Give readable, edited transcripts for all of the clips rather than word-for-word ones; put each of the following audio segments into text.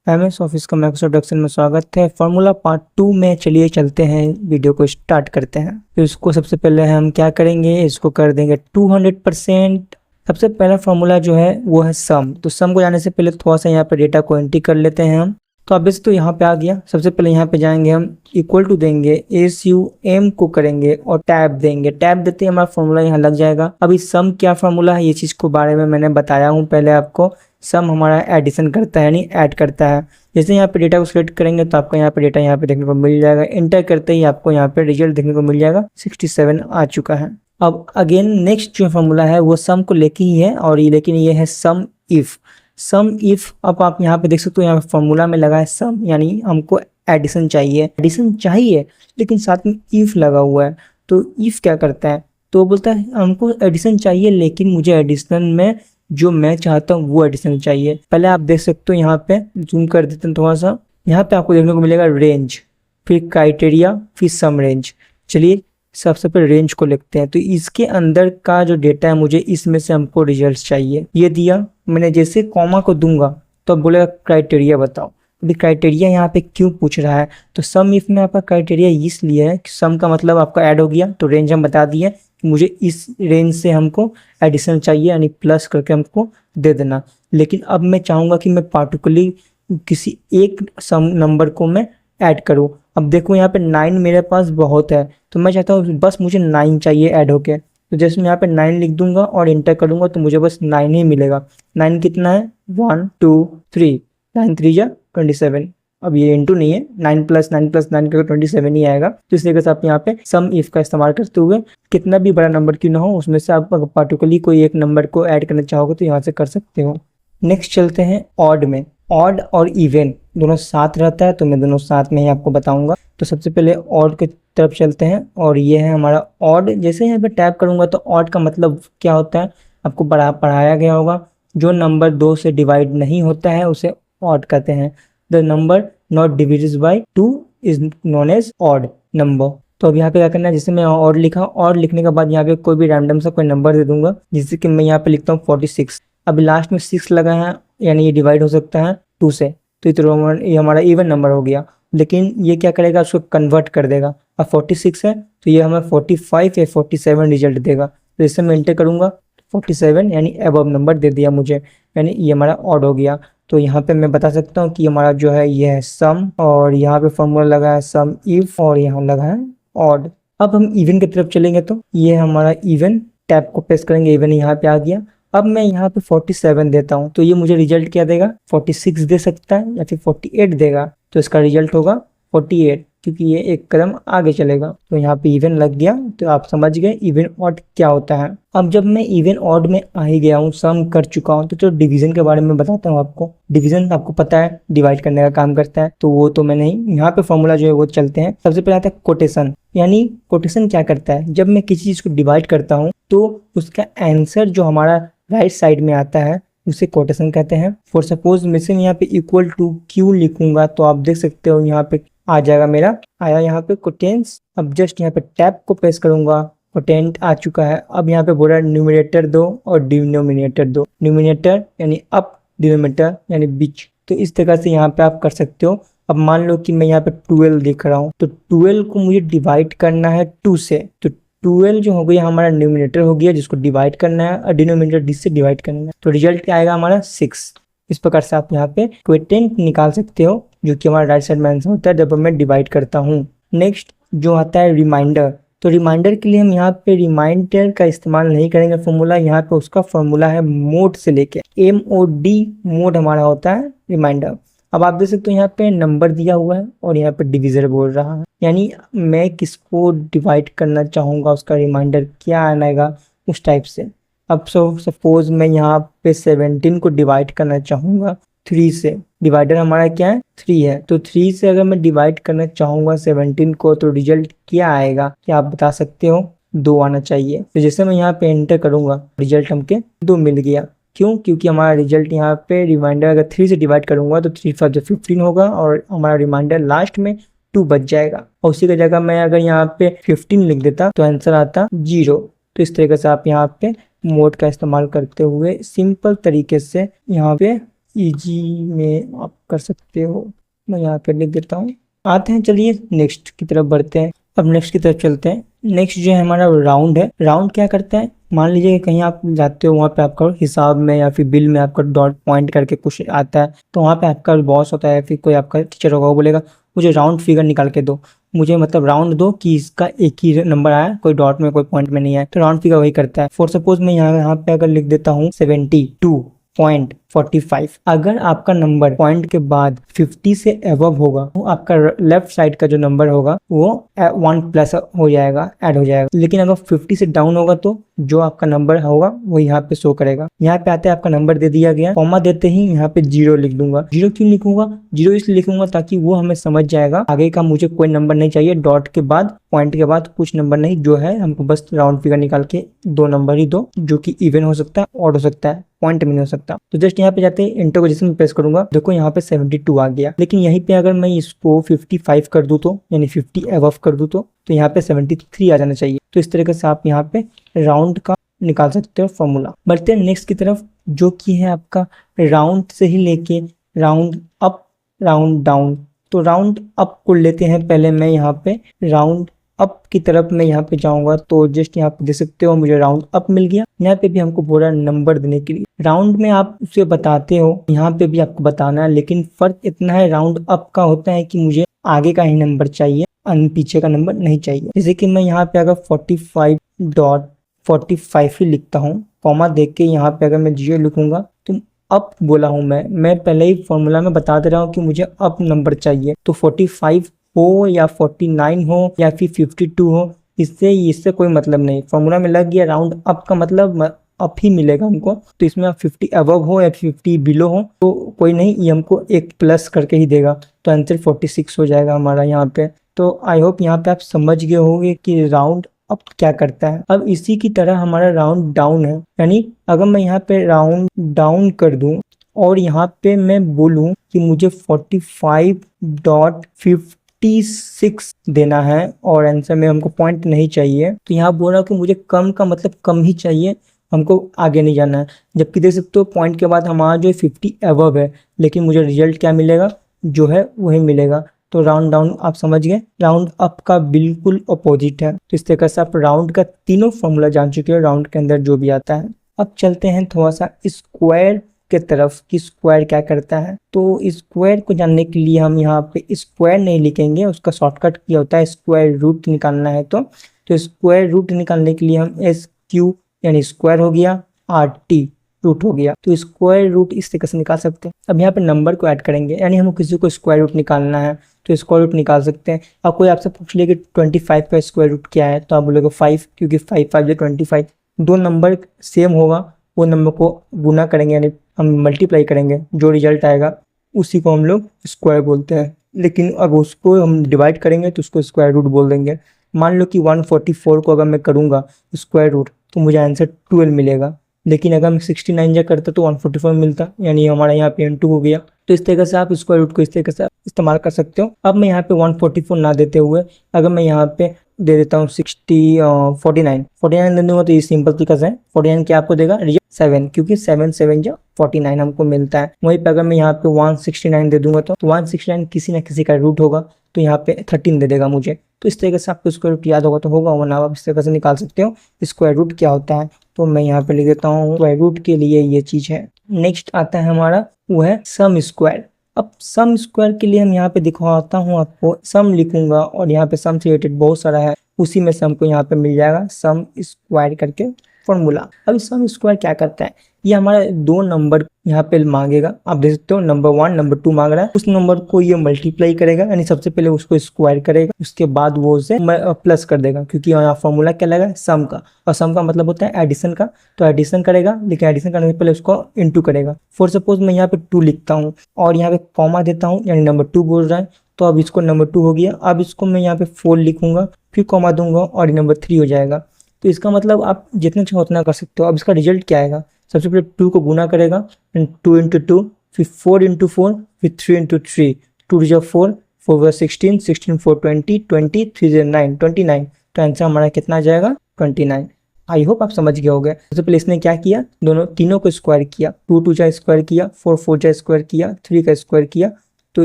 MS office का Microsoft introduction में स्वागत है। फार्मूला पार्ट 2 में चलिए चलते हैं, वीडियो को स्टार्ट करते हैं। तो इसको सबसे पहले हम क्या करेंगे, इसको कर देंगे 200%। सबसे पहला फार्मूला जो है वो है सम। तो सम को जाने से पहले थोड़ा सा यहाँ पे डेटा को एंट्री कर लेते हैं हम। तो अब तो यहाँ पे आ गया। सबसे पहले यहाँ पे जाएंगे हम, इक्वल टू देंगे, SUM को करेंगे और टैब देंगे। टैब देते ही हमारा फार्मूला यहाँ लग जाएगा। अभी सम क्या फार्मूला है, ये चीज़ को बारे में मैंने बताया हूँ पहले आपको। सम हमारा एडिशन करता है, यानी ऐड करता है। जैसे यहाँ पे डेटा को सिलेक्ट करेंगे तो आपका यहाँ पे डेटा यहाँ पे देखने को मिल जाएगा। एंटर करते ही आपको यहाँ पे रिजल्ट देखने को मिल जाएगा, 67 आ चुका है। अब अगेन नेक्स्ट जो फार्मूला है वो सम को लेके ही है, और ये लेकिन ये है सम इफ। सम इफ, अब आप यहाँ पे देख सकते हो, यहाँ पे फार्मूला में लगा है सम, यानी हमको एडिशन चाहिए लेकिन साथ में इफ लगा हुआ है। तो इफ क्या करता है, तो बोलता है हमको एडिशन चाहिए लेकिन मुझे एडिशन में जो मैं चाहता हूँ वो एडिशन चाहिए। पहले आप देख सकते हो, यहाँ पे जूम कर देते हैं थोड़ा सा। यहाँ पे आपको देखने को मिलेगा रेंज, फिर क्राइटेरिया, फिर सम रेंज। चलिए सबसे पहले रेंज को लिखते हैं। तो इसके अंदर का जो डेटा है, मुझे इसमें से हमको रिजल्ट चाहिए। ये दिया मैंने, जैसे कॉमा को दूंगा तो अब बोलेगा क्राइटेरिया बताओ। अभी क्राइटेरिया यहाँ पे क्यों पूछ रहा है, तो सम इफ में आपका क्राइटेरिया इसलिए है कि सम का मतलब आपका ऐड हो गया, तो रेंज हम बता दिए कि मुझे इस रेंज से हमको एडिशन चाहिए, यानी प्लस करके हमको दे देना। लेकिन अब मैं चाहूँगा कि मैं पार्टिकुलरली किसी एक सम नंबर को मैं ऐड करूँ। अब देखो यहाँ पे 9 मेरे पास बहुत है, तो मैं चाहता हूँ बस मुझे 9 चाहिए ऐड होके। तो जैसे मैं यहाँ पे 9 लिख दूंगा और इंटर करूँगा तो मुझे बस 9 ही मिलेगा। 9 कितना है, 1 2 3, 9 3 जा 27। अब ये इंटू नहीं है, 9 + 9 + 9 का 27 ही आएगा। तो इस तरीके से आप यहाँ पे सम इफ का इस्तेमाल करते हुए कितना भी बड़ा नंबर क्यों ना हो, उसमें से आप अगर पार्टिकुलरली कोई एक नंबर को ऐड करना चाहोगे तो यहाँ से कर सकते हो। नेक्स्ट चलते हैं ऑड में। ऑड और इवन दोनों साथ रहता है, तो मैं दोनों साथ में ही आपको बताऊंगा। तो सबसे पहले ऑड की तरफ चलते हैं, और ये है हमारा ऑड। जैसे यहाँ पे टैप करूंगा तो ऑड का मतलब क्या होता है आपको पढ़ाया गया होगा। जो नंबर 2 से डिवाइड नहीं होता है उसे ऑड कहते हैं। The number not divisible by 2 is known as odd number. तो अब यहाँ पे क्या करना है, जैसे मैं ऑड लिखा, ऑड लिखने के बाद यहाँ पे कोई भी रैंडम सा कोई नंबर दे दूंगा, जिससे कि मैं यहाँ पे लिखता हूँ 46। अभी लास्ट में 6 लगा है, यानी ये डिवाइड हो सकता है 2 से, तो ये हमारा इवन नंबर हो गया। लेकिन ये क्या करेगा, उसको कन्वर्ट कर देगा। अब 46 है तो ये हमें 45 या 47 रिजल्ट देगा। तो इससे मैं एंटर करूंगा 47, यानी अबव नंबर दे दिया मुझे, यानी ये हमारा ऑड हो गया। तो यहाँ पे मैं बता सकता हूँ कि हमारा जो है ये है सम, और यहाँ पे फॉर्मूला लगा है सम इफ, और यहाँ लगा है ऑड। अब हम इवन की तरफ चलेंगे, तो ये हमारा इवन, टैब को प्रेस करेंगे, इवन यहाँ पे आ गया। अब मैं यहाँ पे 47 देता हूँ तो ये मुझे रिजल्ट क्या देगा, 46 दे सकता है या फिर 48 देगा। तो इसका रिजल्ट होगा 48, क्योंकि ये एक कदम आगे चलेगा। तो यहाँ पे इवन लग गया, तो आप समझ गए इवन ऑड क्या होता है। अब जब मैं इवन ऑड में आ ही गया हूँ, सम कर चुका हूँ, तो डिवीजन के बारे में बताता हूँ आपको। डिवीजन आपको पता है डिवाइड करने का काम करता है, तो वो तो मैं नहीं, यहाँ पे फॉर्मूला जो है वो चलते हैं। सबसे पहले आता है कोटेशन। यानी कोटेशन क्या करता है, जब मैं किसी चीज को डिवाइड करता हूँ तो उसका आंसर जो हमारा राइट साइड में आता है उसे कोटेशन कहते हैं। फॉर सपोज मैं यहाँ पे इक्वल टू क्यू लिखूंगा, तो आप देख सकते हो यहाँ पे आ जाएगा, मेरा आया यहाँ पे कोटेंस। अब जस्ट यहाँ पे टैब को प्रेस करूंगा, कोटेंट आ चुका है। अब यहाँ पे बोला न्यूमरेटर दो और डिनोमिनेटर दो। न्यूमरेटर यानी अप, डिनोमिनेटर यानी बीच। तो इस तरह से यहाँ पे आप कर सकते हो। अब मान लो कि मैं यहाँ पे 12 लिख रहा हूँ, तो 12 को मुझे डिवाइड करना है 2 से। तो 12 जो हो गया हमारा न्यूमरेटर हो गया, जिसको डिवाइड करना है, और डिनोमिनेटर जिससे डिवाइड करना है। तो रिजल्ट क्या आएगा हमारा 6। इस प्रकार से आप यहाँ पे क्वोटिएंट निकाल सकते हो, जो कि हमारा राइट साइड में आंसर होता है जब मैं डिवाइड करता हूँ। नेक्स्ट जो आता है रिमाइंडर। तो रिमाइंडर के लिए हम यहाँ पे रिमाइंडर का इस्तेमाल नहीं करेंगे फॉर्मूला। यहाँ पे उसका फॉर्मूला है मोड से लेके MOD, मोड हमारा होता है रिमाइंडर। अब आप देख सकते हो यहाँ पे नंबर दिया हुआ है और यहाँ पे डिविजर बोल रहा है, यानी मैं किसको डिवाइड करना चाहूँगा उसका रिमाइंडर क्या आएगा उस टाइप से। अब सपोज मैं यहाँ पे 17 को डिवाइड करना चाहूँगा 3 से। डिवाइडर हमारा क्या है, 3 है। तो 3 से अगर मैं डिवाइड करना चाहूँगा 17 को, तो रिजल्ट क्या आएगा, क्या आप बता सकते हो? 2 आना चाहिए। तो जैसे मैं यहाँ पे एंटर करूँगा, रिजल्ट हमके 2 मिल गया। क्यों? क्योंकि हमारा रिजल्ट यहाँ पे रिमाइंडर अगर 3 से डिवाइड करूँगा तो 3 5 15 होगा, और हमारा रिमाइंडर लास्ट में 2 बच जाएगा। और उसी की जगह मैं अगर यहाँ पे 15 लिख देता तो आंसर आता 0। तो इस तरीके से आप यहाँ पे मोड का इस्तेमाल करते हुए सिंपल तरीके से यहाँ पे इजी में आप कर सकते हो। मैं यहाँ पे लिख देता हूँ। आते हैं, चलिए नेक्स्ट की तरफ बढ़ते हैं। अब नेक्स्ट की तरफ चलते हैं। नेक्स्ट जो है हमारा राउंड है। राउंड क्या करता है, मान लीजिए कहीं आप जाते हो, वहाँ पे आपका हिसाब में या फिर बिल में आपका डॉट पॉइंट करके कुछ आता है, तो वहाँ पे आपका बॉस होता है, फिर कोई आपका टीचर होगा, वो बोलेगा मुझे राउंड फिगर निकाल के दो, मुझे मतलब राउंड दो कि इसका एक ही नंबर आया, कोई डॉट में कोई पॉइंट में नहीं आया। तो राउंड फिगर वही करता है। फॉर सपोज मैं यहाँ पे अगर लिख देता हूँ 72.45, अगर आपका नंबर पॉइंट के बाद 50 से अबव होगा, तो आपका लेफ्ट साइड का जो नंबर होगा वो 1 प्लस हो जाएगा, ऐड हो जाएगा। लेकिन अगर 50 से डाउन होगा तो जो आपका नंबर होगा वो यहाँ पे शो करेगा। यहाँ पे आते हैं, आपका नंबर दे दिया गया, कॉमा देते ही यहाँ पे 0 लिख दूंगा। 0 क्यों लिखूंगा, 0 इसलिए लिखूंगा ताकि वो हमें समझ जाएगा आगे का मुझे कोई नंबर नहीं चाहिए, डॉट के बाद पॉइंट के बाद कुछ नंबर नहीं, जो है हमको बस राउंड फिगर निकाल के 2 नंबर ही दो, जो कि इवन हो सकता है, ऑड हो सकता है, पॉइंट में नहीं हो सकता। तो जस्ट यहाँ पे जाते हैं, इंटरपोजिशन प्रेस करूंगा, देखो यहाँ पे 72 आ गया। लेकिन यहीं पे अगर मैं इसको 55 कर दूं तो, यानी 50 अबव कर दूं तो यहाँ पे 73 आ जाना चाहिए। तो इस तरीके से आप यहाँ पे राउंड का निकाल सकते हो फॉर्मूला। बढ़ते हैं नेक्स्ट की तरफ, जो कि है आपका राउंड से ही लेके राउंड अप, राउंड डाउन। तो राउंड अप को लेते हैं पहले। मैं यहाँ पे राउंड अप की तरफ मैं यहाँ पे जाऊंगा, तो जस्ट यहाँ पे देख सकते हो मुझे राउंड अप मिल गया। यहाँ पे भी हमको बोला नंबर देने के लिए। राउंड में आप उसे बताते हो, यहाँ पे भी आपको बताना है, लेकिन फर्क इतना है, राउंड अप का होता है कि मुझे आगे का ही नंबर चाहिए, पीछे का नंबर नहीं चाहिए। जैसे कि मैं यहाँ पे अगर 45.45 ही लिखता हूँ, कॉमा देख के यहाँ पे अगर मैं 0 लिखूंगा तो अप बोला हूँ मैं पहले ही फॉर्मूला में बता दे रहा हूँ कि मुझे अप नंबर चाहिए। तो 45 हो या 49 हो या फिर 52 हो, इससे कोई मतलब नहीं। फॉर्मूला में लग गया, राउंड अप का मतलब अप ही मिलेगा हमको। तो इसमें आप 50 अबव हो या 50 बिलो हो तो कोई नहीं, ये हमको एक प्लस करके ही देगा। तो आंसर 46 हो जाएगा हमारा यहाँ पे। तो आई होप यहाँ पे आप समझ गए होंगे कि राउंड अप क्या करता है। अब इसी की तरह हमारा राउंड डाउन है, यानी अगर मैं यहाँ पे राउंड डाउन कर दूं और यहाँ पे मैं बोलूं कि मुझे 45.56 देना है और आंसर में हमको पॉइंट नहीं चाहिए, तो यहाँ बोल रहा हूँ कि मुझे कम का मतलब कम ही चाहिए, हमको आगे नहीं जाना है। जबकि देख सकते हो पॉइंट के बाद हमारा जो 50 अबव है, लेकिन मुझे रिजल्ट क्या मिलेगा, जो है वही मिलेगा। तो राउंड डाउन आप समझ गए, राउंड अप का बिल्कुल अपोजिट है। तो इस तरीके से आप राउंड का तीनों फॉर्मूला जान चुके हो, राउंड के अंदर जो भी आता है। अब चलते हैं थोड़ा सा स्क्वायर के तरफ कि स्क्वायर क्या करता है। तो स्क्वायर को जानने के लिए हम यहाँ पे स्क्वायर नहीं लिखेंगे, उसका शॉर्टकट क्या होता है, स्क्वायर रूट निकालना है। तो स्क्वायर रूट निकालने के लिए हम SQ यानी स्क्वायर हो गया, RT रूट हो गया। तो स्क्वायर रूट इस तरीके से निकाल सकते हैं। अब यहाँ पे नंबर को ऐड करेंगे, यानी हमको किसी को स्क्वायर रूट निकालना है तो स्क्वायर रूट निकाल सकते हैं। अब कोई आपसे पूछ ले कि 25 का स्क्वायर रूट क्या है, तो आप बोलोगे 5, क्योंकि 5 5 25। दो नंबर सेम होगा, वो नंबर को गुना करेंगे, यानी हम मल्टीप्लाई करेंगे, जो रिजल्ट आएगा उसी को हम लोग स्क्वायर बोलते हैं। लेकिन अब उसको हम डिवाइड करेंगे तो उसको स्क्वायर रूट बोल देंगे। मान लो कि 144 को अगर मैं करूँगा स्क्वायर रूट तो मुझे आंसर 12 मिलेगा, लेकिन अगर मैं 69 जा करता तो 144 मिलता, यानी हमारा यहाँ पे N2 हो गया। तो इस तरीके से आप स्क्वायर रूट को इस तरीके से इस्तेमाल कर सकते हो। अब मैं यहाँ पे 144 ना देते हुए अगर मैं यहाँ पे दे देता हूँ 49 दे दूंगा, तो ये सिंपल तरीका से 49 क्या आपको देगा, 7, क्योंकि 7 7 जा 49 हमको मिलता है। वहीं पे अगर मैं यहाँ पे 169 दे दूंगा तो 169 किसी ना किसी का रूट होगा, तो यहाँ पे 13 दे देगा मुझे। तो इस तरीके से आपको स्क्वायर रूट याद होगा तो होगा, वरना आप इस तरीके से निकाल सकते हो स्क्वायर रूट क्या होता है। तो मैं यहाँ पे लिख देता हूँ स्क्वायर रूट के लिए ये चीज है। नेक्स्ट आता है हमारा, वो है सम स्क्वायर। अब सम स्क्वायर के लिए हम यहाँ पे दिखवाता हूँ आपको, सम लिखूंगा और यहाँ पे सम से रिलेटेड बहुत सारा है, उसी में से हमको यहाँ पे मिल जाएगा सम स्क्वायर करके फॉर्मूला। अब सम स्क्वायर क्या करता है, ये हमारा दो नंबर यहाँ पे मांगेगा, आप देख सकते हो नंबर 1 नंबर 2 मांग रहा है। उस नंबर को ये मल्टीप्लाई करेगा, यानी सबसे पहले उसको स्क्वायर करेगा, उसके बाद वो उसे प्लस कर देगा, क्योंकि यहाँ फॉर्मूला क्या लगा, सम का, और सम का मतलब होता है एडिशन का। तो एडिशन करेगा, लेकिन एडिशन करने से पहले उसको इंटू करेगा। फॉर सपोज मैं यहाँ पे 2 लिखता हूँ और यहाँ पे कॉमा देता हूँ, यानी नंबर 2 बोल रहा है, तो अब इसको नंबर 2 हो गया। अब इसको मैं यहाँ पे 4 लिखूंगा, फिर कॉमा दूंगा और नंबर 3 हो जाएगा। तो इसका मतलब आप जितना चाहो उतना कर सकते हो। अब इसका रिजल्ट क्या आएगा, सबसे पहले 2 को गुना करेगा, 2 इंटू 2, फिर 4 इंटू 4, फिर 3 इंटू 3, 2 जा 4, 4 जा 16, 16 4 20, 20 3 जा 9, 29। तो आंसर हमारा कितना आ जाएगा, 29। आई होप आप समझ गए होंगे। सबसे पहले इसने क्या किया, दोनों तीनों को स्क्वायर किया, 2 2 जा स्क्वायर किया, 4 4 जा स्क्वायर किया, 3 का स्क्वायर किया। तो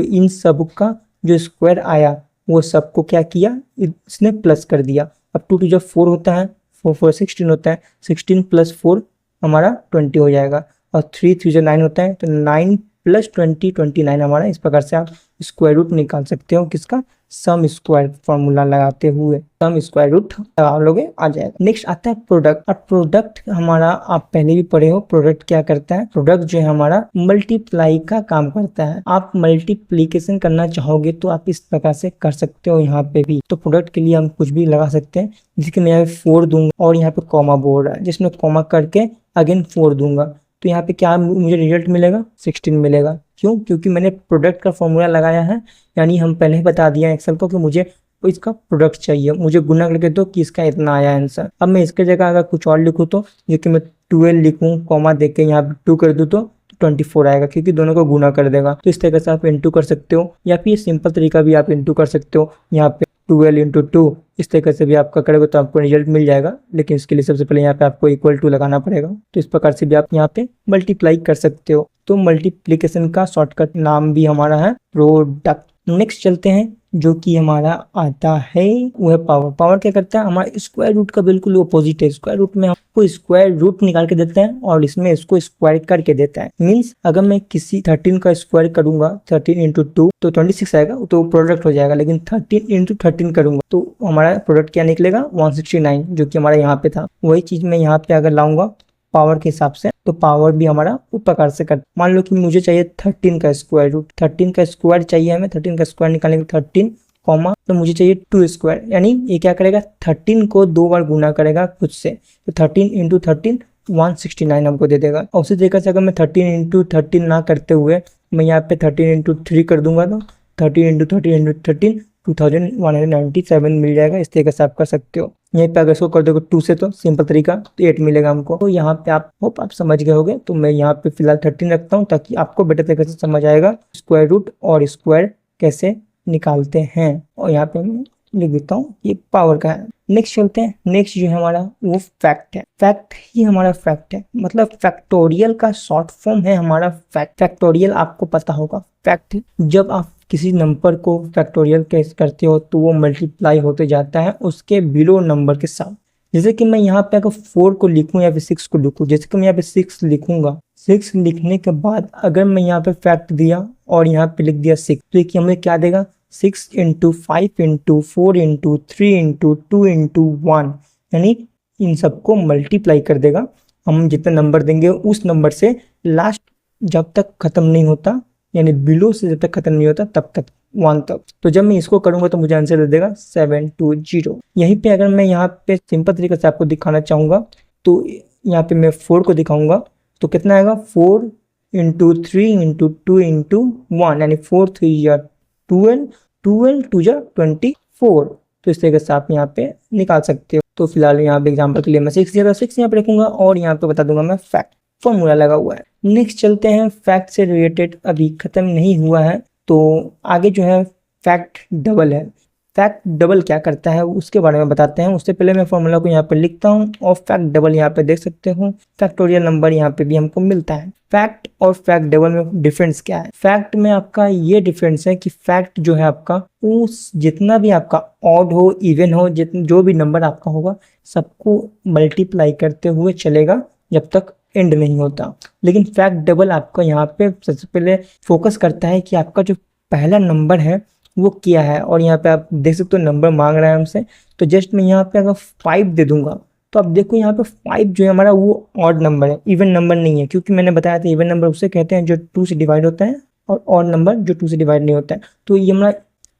इन सब का जो स्क्वायर आया वो सबको क्या किया, इसने प्लस कर दिया। अब 2 2 जा 4 होता है, 4 4 16 होता है, 16 प्लस 4 हमारा 20 हो जाएगा। और 3 3 जा 9 होता है, तो 9 प्लस 20 29 हमारा। इस प्रकार से आप स्क्वायर रूट निकाल सकते हो किसका, सम स्क्वायर फॉर्मूला लगाते हुए सम स्क्वायर रूट लगा लोगे आ जाएगा। नेक्स्ट आता है प्रोडक्ट। अब प्रोडक्ट हमारा आप पहले भी पढ़े हो, प्रोडक्ट क्या करता है, प्रोडक्ट जो है हमारा मल्टीप्लाई का काम करता है। आप मल्टीप्लीकेशन करना चाहोगे तो आप इस प्रकार से कर सकते हो यहाँ पे भी। तो प्रोडक्ट के लिए हम कुछ भी लगा सकते हैं, जिसके मैं यहाँ पे 4 दूंगा और यहाँ पे कॉमा बोल रहा है, जिसमें कॉमा करके अगेन 4 दूंगा। तो यहाँ पे क्या मुझे रिजल्ट मिलेगा, 16 मिलेगा। क्यों, क्योंकि मैंने प्रोडक्ट का फॉर्मूला लगाया है, यानी हम पहले ही बता दिया एक्सेल को कि मुझे इसका प्रोडक्ट चाहिए, मुझे गुना करके दो कि इसका इतना आया आंसर। अब मैं इसके जगह अगर कुछ और लिखूँ तो, जो कि मैं 12 लिखूँ कॉमा देख के यहाँ पे 2 कर दूँ तो 24 आएगा, क्योंकि दोनों को गुना कर देगा। तो इस तरीके से आप इंटू कर सकते हो, या फिर सिंपल तरीका भी आप इंटू कर सकते हो। यहाँ पे 12 इंटू 2 इस तरीके से भी आपका करेगा तो आपको रिजल्ट मिल जाएगा। लेकिन इसके लिए सबसे पहले यहाँ पे आपको इक्वल टू लगाना पड़ेगा। तो इस प्रकार से भी आप यहाँ पे मल्टीप्लाई कर सकते हो। तो मल्टीप्लिकेशन का शॉर्टकट नाम भी हमारा है प्रोडक्ट। नेक्स्ट चलते हैं, जो कि हमारा आता है वो है पावर। पावर क्या करता है, हमारा स्क्वायर रूट का बिल्कुल अपोजिट है। स्क्वायर रूट में हमको स्क्वायर रूट निकाल के देता है और इसमें इसको स्क्वायर करके देता है। मींस अगर मैं किसी 13 का स्क्वायर करूंगा, 13 इंटू 2 तो 26 आएगा, तो प्रोडक्ट हो जाएगा। लेकिन 13 इंटू 13 करूंगा तो हमारा प्रोडक्ट क्या निकलेगा, 169, जो कि हमारा यहाँ पे था। वही चीज मैं यहाँ पे अगर लाऊंगा पावर के हिसाब से, तो पावर भी हमारा उस प्रकार से कर। मान लो कि मुझे चाहिए 13 का स्क्वायर रूट, 13 का स्क्वायर चाहिए हमें, 13 का स्क्वायर निकालने के 13 कॉमा, तो मुझे चाहिए 2 स्क्वायर, यानी ये क्या करेगा, 13 को 2 बार गुना करेगा खुद से। तो 13 इंटू 13 169 हमको दे देगा। और उसी तरीके से अगर मैं 13 इंटू 13 ना करते हुए मैं यहाँ पे 13 इंटू 3 कर दूंगा, तो 13 इंटू 13 इंटू 13 2197 मिल जाएगा। इस तरीके से आप कर सकते हो। यहीं पे अगर इसको कर दोगे 2 से तो सिंपल तरीका, तो 8 मिलेगा हमको। तो यहाँ पे आप होप आप समझ गए होगे। तो मैं यहाँ पे फिलहाल 13 रखता हूँ, ताकि आपको बेटर तरीके से समझ आएगा स्क्वायर रूट और स्क्वायर कैसे निकालते हैं। और यहाँ पे मैं लिख देता हूँ ये पावर का है। नेक्स्ट चलते हैं। नेक्स्ट जो है हमारा वो फैक्ट है। फैक्ट ही हमारा फैक्ट है, मतलब फैक्टोरियल का शॉर्ट फॉर्म है हमारा फैक्ट। फैक्टोरियल आपको पता होगा। फैक्ट, जब आप किसी नंबर को फैक्टोरियल कैसे करते हो तो वो मल्टीप्लाई होते जाता है उसके बिलो नंबर के साथ। जैसे कि मैं यहाँ पे अगर 4 को लिखूं या फिर 6 को लिखूं, जैसे कि मैं यहाँ पे 6 लिखूंगा, 6 लिखने के बाद अगर मैं यहाँ पे फैक्ट दिया और यहाँ पे लिख दिया 6, तो ये हमें क्या देगा, 6 into 5 into 4 into 3 into 2 into 1, यानी इन सबको मल्टीप्लाई कर देगा। हम जितना नंबर देंगे उस नंबर से लास्ट जब तक खत्म नहीं होता, यानी बिलो से जब तक खत्म नहीं होता तब तक 1 तक। तो जब मैं इसको करूंगा तो मुझे आंसर दे देगा 720। यहीं पे अगर मैं यहाँ पे सिंपल तरीके से आपको दिखाना चाहूंगा तो यहाँ पे मैं 4 को दिखाऊंगा, तो कितना आएगा, 4 इंटू 3 इंटू 2 इंटू 1, यानी 4 3 या 12, 12 2 या 24। तो इस तरीके से आप यहाँ पे निकाल सकते हो। तो फिलहाल यहाँ पे एग्जाम्पल के लिए मैं 6 दिया था, 6 यहाँ पे रखूंगा और यहाँ पे बता दूंगा मैं फैक्ट, फॉर्मूला लगा हुआ है। नेक्स्ट चलते हैं, फैक्ट से रिलेटेड अभी खत्म नहीं हुआ है, तो आगे जो है फैक्ट डबल है। फैक्ट डबल क्या करता है उसके बारे में बताते हैं। उससे पहले मैं फॉर्मूला को यहाँ पे लिखता हूँ और फैक्ट डबल यहाँ पे देख सकते हो, फैक्टोरियल नंबर यहाँ पे भी हमको मिलता है। फैक्ट और फैक्ट डबल में डिफरेंस क्या है? फैक्ट में आपका ये डिफरेंस है कि फैक्ट जो है आपका उस जितना भी आपका ऑड हो इवन हो, जो भी नंबर आपका होगा सबको मल्टीप्लाई करते हुए चलेगा जब तक एंड नहीं होता। लेकिन फैक्ट डबल आपका यहाँ पे सबसे पहले फोकस करता है कि आपका जो पहला नंबर है वो क्या है। और यहाँ पे आप देख सकते हो नंबर मांग रहा है हमसे, तो जस्ट मैं यहाँ पे अगर 5 दे दूंगा तो आप देखो यहाँ पे 5 जो है हमारा वो ऑड नंबर है, इवन नंबर नहीं है। क्योंकि मैंने बताया था इवन नंबर उसे कहते हैं जो 2 से डिवाइड होता है और ऑड नंबर जो 2 से डिवाइड नहीं होता है। तो ये हमारा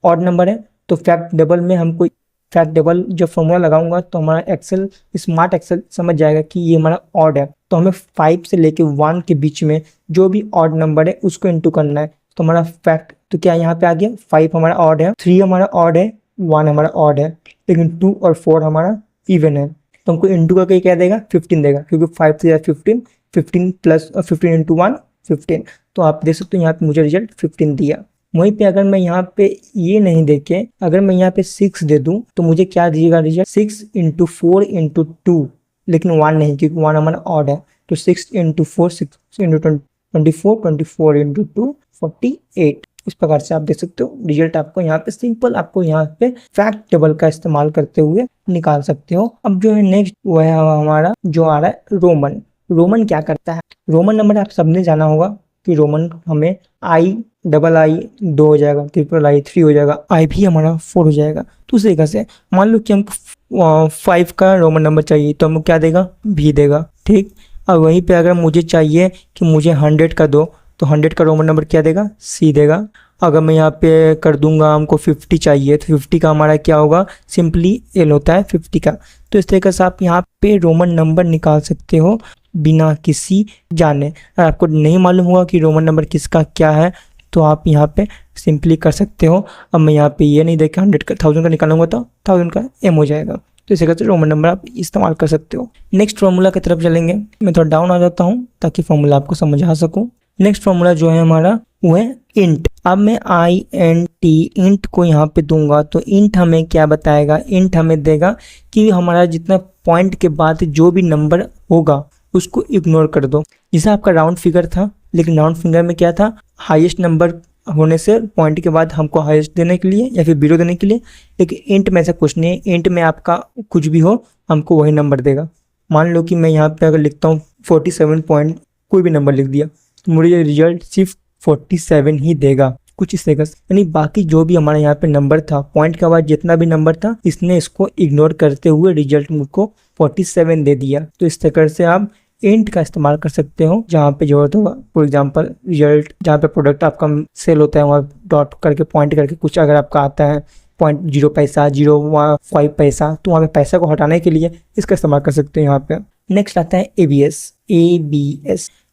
ऑड नंबर है। तो फैक्ट डबल में हमको फैक्ट डबल जब फॉर्मूला लगाऊंगा तो हमारा एक्सेल, स्मार्ट एक्सेल समझ जाएगा कि ये हमारा ऑड है। तो हमें 5 से लेके 1 के बीच में जो भी ऑड नंबर है उसको इंटू करना है। तो हमारा फैक्ट, तो क्या यहाँ पे आ गया, 5 हमारा ऑड है, 3 हमारा ऑड है, 1 हमारा ऑड है, लेकिन 2 और 4 हमारा इवन है। तो हमको इंटू करके क्या देगा, 15 देगा, क्योंकि 5 से 15, 15 प्लस 15 इंटू 1 15। तो आप देख सकते हो यहाँ पे मुझे रिजल्ट 15 दिया। वहीं पे अगर मैं यहाँ पे ये नहीं देके अगर मैं यहाँ पे 6 दे दूं तो मुझे क्या दिएगा रिजल्ट, 6 इंटू 4 इंटू 2, लेकिन 1 नहीं, क्योंकि 1 हमारा ऑड है। तो 6 इंटू 4, 6 इंटू 24, 24 इंटू 2 48। इस प्रकार से आप देख सकते हो रिजल्ट आपको यहाँ पे सिंपल, आपको यहाँ पे फैक्ट टेबल का इस्तेमाल करते हुए निकाल सकते हो। अब जो है नेक्स्ट वो है हमारा जो आ रहा है रोमन। रोमन क्या करता है? रोमन नंबर आप सबने जाना होगा कि रोमन हमें आई डबल आई 2 हो जाएगा, ट्रिपल आई 3 हो जाएगा, आई भी हमारा 4 हो जाएगा। तो उस तरीके से मान लो कि हमको 5 का रोमन नंबर चाहिए तो हमको क्या देगा? भी देगा, ठीक। और वहीं पे अगर मुझे चाहिए कि मुझे 100 का दो, तो 100 का रोमन नंबर क्या देगा? सी देगा। अगर मैं यहाँ पे कर दूंगा हमको 50 चाहिए, तो 50 का हमारा क्या होगा? सिंपली एल होता है 50 का। तो इस तरीके से आप यहाँ पे रोमन नंबर निकाल सकते हो बिना किसी जाने। अगर आपको नहीं मालूम होगा कि रोमन नंबर किसका क्या है, तो आप यहाँ पे सिंपली कर सकते हो। अब मैं यहाँ पे ये नहीं देख 100 का 1000 का निकालूंगा तो 1000 का एम हो जाएगा। तो इसी तरह से रोमन नंबर आप इस्तेमाल कर सकते हो। नेक्स्ट फार्मूला की तरफ चलेंगे। मैं थोड़ा डाउन आ जाता हूँ ताकि फार्मूला आपको समझ आ सकूँ। नेक्स्ट फार्मूला जो है हमारा वो है इंट। अब मैं INT इंट को यहाँ पे दूंगा तो इंट हमें क्या बताएगा? इंट हमें देगा कि हमारा जितना पॉइंट के बाद जो भी नंबर होगा उसको इग्नोर कर दो। जैसे आपका राउंड फिगर था, लेकिन राउंड फिगर में क्या था? हाईएस्ट नंबर होने से पॉइंट के बाद हमको हाईएस्ट देने के लिए या फिर 0 देने के लिए। लेकिन इंट में ऐसा कुछ नहीं है। इंट में आपका कुछ भी हो हमको वही नंबर देगा। मान लो कि मैं यहाँ पे अगर लिखता हूँ 47 पॉइंट, कोई भी नंबर लिख दिया, तो मुझे रिजल्ट सिर्फ 47 ही देगा, कुछ इस तरह से। यानी बाकी जो भी हमारा यहाँ पे नंबर था, पॉइंट के बाद जितना भी नंबर था, इसने इसको इग्नोर करते हुए रिजल्ट मुझको 47 दे दिया। तो इस तरह से आप इंट का इस्तेमाल कर सकते हो जहाँ पे जरूरत होगा। फॉर एग्जांपल रिजल्ट जहाँ पे प्रोडक्ट आपका सेल होता है वहाँ डॉट करके पॉइंट करके कुछ अगर आपका आता है 0.0 पैसा, 0.5 पैसा, तो वहाँ पे पैसा को हटाने के लिए इसका इस्तेमाल कर सकते हो यहाँ पे। नेक्स्ट आता है ABS।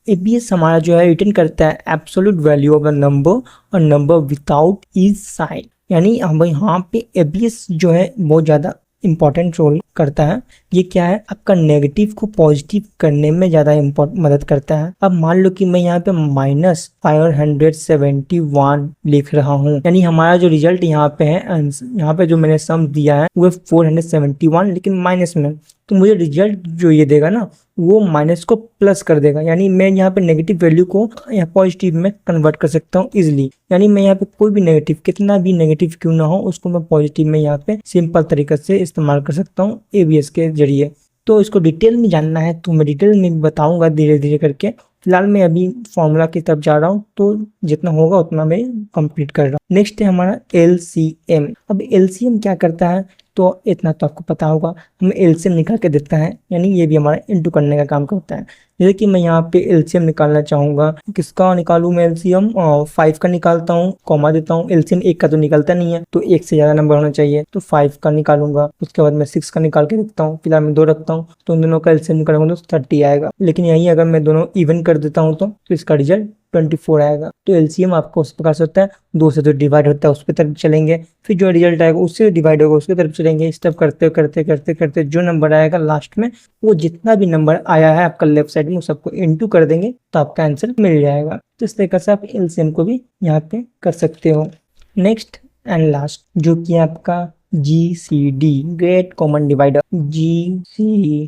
ABS हमारा जो है रिटर्न करता है absolute value of the number और नंबर विदाउट इज साइन। यानी हम यहाँ पे ABS जो है बहुत ज़्यादा इंपॉर्टेंट रोल करता है। ये क्या है? आपका नेगेटिव को पॉजिटिव करने में ज़्यादा मदद करता है। अब मान लो कि मैं यहाँ पे -571 लिख रहा हूँ, यानी हमारा जो रिजल्ट यहाँ पे है, यहाँ पे जो मैंने सम दिया है वो 471, लेकिन माइनस में। तो मुझे रिजल्ट जो ये देगा ना, वो माइनस को प्लस कर देगा। यानी मैं यहाँ पे नेगेटिव वैल्यू को यहाँ पॉजिटिव में कन्वर्ट कर सकता हूँ इजिली। यानी मैं यहाँ पे कोई भी नेगेटिव, कितना भी नेगेटिव क्यों ना हो, उसको मैं पॉजिटिव में यहाँ पे सिंपल तरीके से इस्तेमाल कर सकता हूँ ABS के जरिए। तो इसको डिटेल में जानना है तो मैं डिटेल में बताऊंगा धीरे धीरे करके। फिलहाल मैं अभी फॉर्मूला की तरफ जा रहा हूँ, तो जितना होगा उतना मैं कंप्लीट कर रहा हूँ। नेक्स्ट है हमारा LCM। अब LCM क्या करता है? तो इतना तो आपको पता होगा, हमें LCM निकाल के देता है, यानी ये भी हमारा इंटू करने का काम करता है। जैसे कि मैं यहाँ पे LCM निकालना चाहूँगा, किसका निकालूँ मैं LCM? 5 का निकालता हूँ, कॉमा देता हूँ। LCM 1 का तो निकलता नहीं है, तो 1 से ज़्यादा नंबर होना चाहिए, तो 5 का निकालूंगा। उसके बाद मैं 6 का निकाल के देखता हूँ। फिलहाल मैं 2 रखता हूँ, तो उन दोनों का LCM निकालूंगा तो 30 आएगा। लेकिन यही अगर मैं दोनों इवन कर देता हूँ तो इसका रिजल्ट 24 आएगा। तो LCM आपको उस प्रकार से होता है, 2 से जो डिवाइड होता है उसके तरफ चलेंगे, फिर जो रिजल्ट आएगा उससे डिवाइड होगा उसके तरफ चलेंगे। इस तरफ करते करते करते करते जो नंबर आएगा लास्ट में, वो जितना भी नंबर आया है आपका लेफ्ट साइड में, वो सबको इंटू कर देंगे तो आपका आंसर मिल जाएगा। तो इस तरीके से आप LCM को भी यहाँ पे कर सकते हो। नेक्स्ट एंड लास्ट जो कि आपका GCD, great common divider. GCD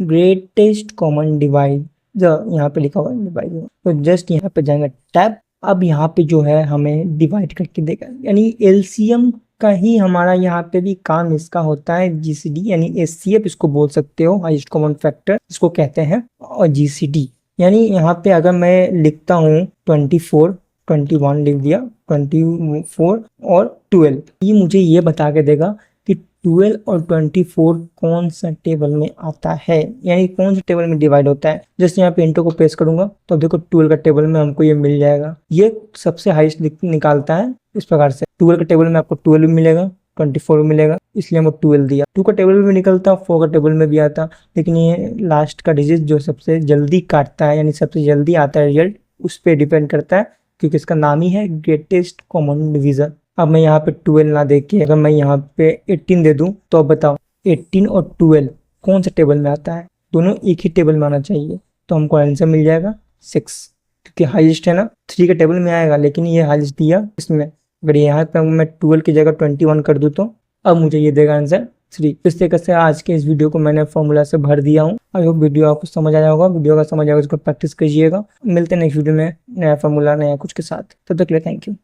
greatest common divide, जो यहाँ पे लिखा हुआ है डिवाइड, तो जस्ट यहाँ पे जाएंगे टैब। अब यहाँ पे जो है हमें डिवाइड करके देगा, यानी LCM का ही हमारा यहाँ पे भी काम इसका होता है। GCD यानी HCF इसको बोल सकते हो, हाईएस्ट कॉमन फैक्टर इसको कहते हैं। और GCD यानी यहाँ पे अगर मैं लिखता हूँ 24, 21 लिख दिया, 24 और 12, ये मुझे ये बता के देगा कि 12 और 24 कौन सा टेबल में आता है, यानी कौन सा टेबल में डिवाइड होता है। जैसे यहाँ पे इंटू को प्रेस करूंगा तो देखो 12 का टेबल में हमको ये मिल जाएगा। ये सबसे हाईएस्ट निकालता है। इस प्रकार से 12 का टेबल में आपको 12 मिलेगा, 24 मिलेगा, इसलिए हमको 12 दिया। 2 का टेबल में भी निकलता, 4 का टेबल में भी आता, लेकिन ये लास्ट का डिजिट जो सबसे जल्दी काटता है, यानी सबसे जल्दी आता है रिजल्ट, उस पर डिपेंड करता है, क्योंकि इसका नाम ही है ग्रेटेस्ट कॉमन डिवीजन। अब मैं यहाँ पे 12 ना देख के अगर मैं यहाँ पे 18 दे दूँ, तो अब बताओ 18 और 12 कौन सा टेबल में आता है? दोनों एक ही टेबल में आना चाहिए, तो हमको आंसर मिल जाएगा 6, क्योंकि हाईएस्ट है ना। 3 के टेबल में आएगा, लेकिन ये हाईएस्ट दिया इसमें। अगर यहाँ पे मैं 12 की जगह 21 कर दूँ तो अब मुझे ये देगा आंसर 3। इस तरीके से आज के इस वीडियो को मैंने फॉर्मूला से भर दिया हूँ। आई होप वीडियो आपको समझ आया होगा। वीडियो का समझ आएगा इसको प्रैक्टिस कीजिएगा। मिलते हैं नेक्स्ट वीडियो में नया फॉर्मूला नया कुछ के साथ। तब तक के लिए थैंक यू।